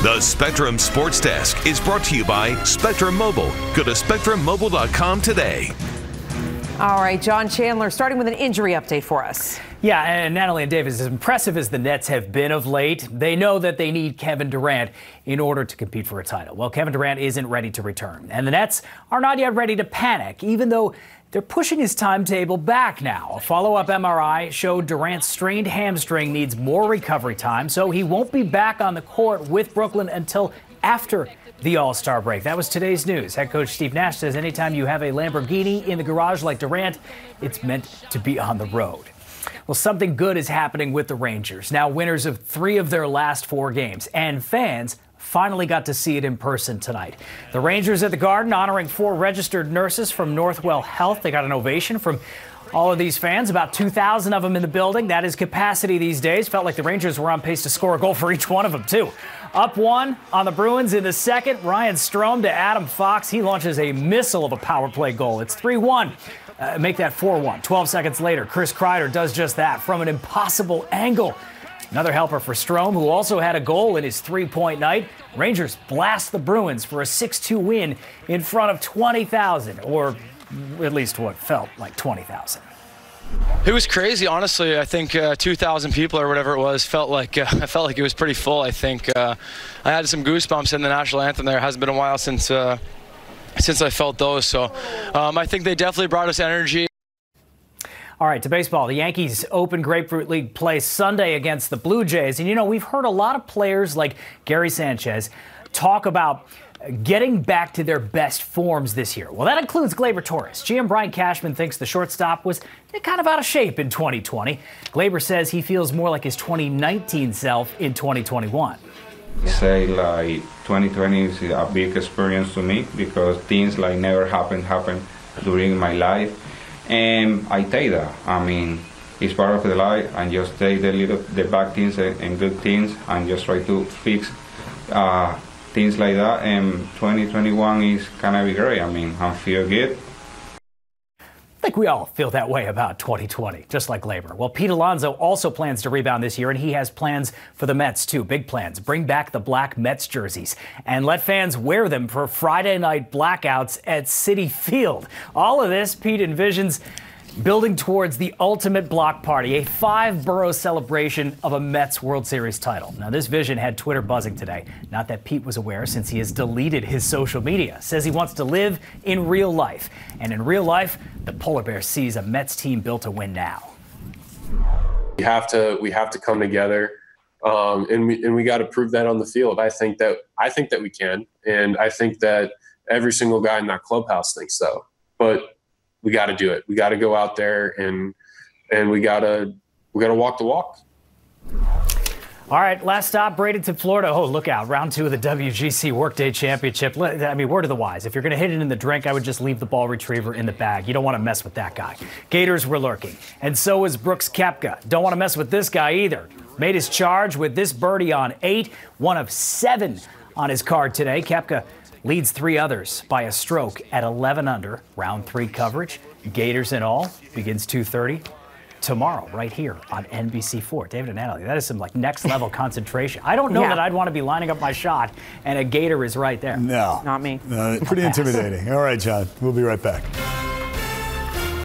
The Spectrum Sports Desk is brought to you by Spectrum Mobile. Go to SpectrumMobile.com today. All right, John Chandler starting with an injury update for us. Yeah, and Natalie and Davis, as impressive as the Nets have been of late, they know that they need Kevin Durant in order to compete for a title. Well, Kevin Durant isn't ready to return, and the Nets are not yet ready to panic, even though they're pushing his timetable back now. A follow-up MRI showed Durant's strained hamstring needs more recovery time, so he won't be back on the court with Brooklyn until after the All-Star break. That was today's news. Head coach Steve Nash says anytime you have a Lamborghini in the garage like Durant, it's meant to be on the road. Well, something good is happening with the Rangers, now winners of 3 of their last 4 games, and fans finally got to see it in person tonight. The Rangers at the Garden honoring 4 registered nurses from Northwell Health. They got an ovation from all of these fans, about 2,000 of them in the building. That is capacity these days. Felt like the Rangers were on pace to score a goal for each one of them, too. Up 1 on the Bruins in the second. Ryan Strome to Adam Fox. He launches a missile of a power play goal. It's 3-1. Make that 4-1. 12 seconds later, Chris Kreider does just that from an impossible angle. Another helper for Strome, who also had a goal in his 3-point night. Rangers blast the Bruins for a 6-2 win in front of 20,000, or at least what felt like 20,000. It was crazy, honestly. I think 2,000 people or whatever it was I felt like it was pretty full. I think I had some goosebumps in the national anthem there. It hasn't been a while since I felt those. So I think they definitely brought us energy. All right, to baseball. The Yankees open Grapefruit League play Sunday against the Blue Jays. And, you know, we've heard a lot of players like Gary Sanchez talk about getting back to their best forms this year. Well, that includes Gleyber Torres. GM Brian Cashman thinks the shortstop was kind of out of shape in 2020. Gleyber says he feels more like his 2019 self in 2021. Say like 2020 is a big experience to me because things like never happened during my life. And I take that. I mean, it's part of the life, and just take the bad things and good things, and just try to fix things like that. And 2021 is gonna be great. I mean, I feel good. I think we all feel that way about 2020, just like Gleyber. Well, Pete Alonso also plans to rebound this year, and he has plans for the Mets, too. Big plans. Bring back the black Mets jerseys and let fans wear them for Friday night blackouts at Citi Field. All of this, Pete envisions building towards the ultimate block party, a 5-borough celebration of a Mets World Series title. Now, this vision had Twitter buzzing today. Not that Pete was aware, since he has deleted his social media. Says he wants to live in real life. And in real life, the Polar Bear sees a Mets team built to win now. We have to come together, and we got to prove that on the field. I think that we can, and I think that every single guy in that clubhouse thinks so. But we got to do it. We got to go out there and we got to walk the walk. All right, last stop, Bradenton, Florida. Oh, look out. Round 2 of the WGC Workday Championship. I mean, word of the wise. If you're going to hit it in the drink, I would just leave the ball retriever in the bag. You don't want to mess with that guy. Gators were lurking. And so was Brooks Koepka. Don't want to mess with this guy either. Made his charge with this birdie on 8, 1 of 7 on his card today. Koepka leads 3 others by a stroke at 11 under. Round 3 coverage, Gators and all, begins 2:30 tomorrow right here on NBC4. David and Natalie, that is some like next level concentration. I don't know that I'd want to be lining up my shot and a Gator is right there. No. Not me. Pretty intimidating. All right, John, we'll be right back.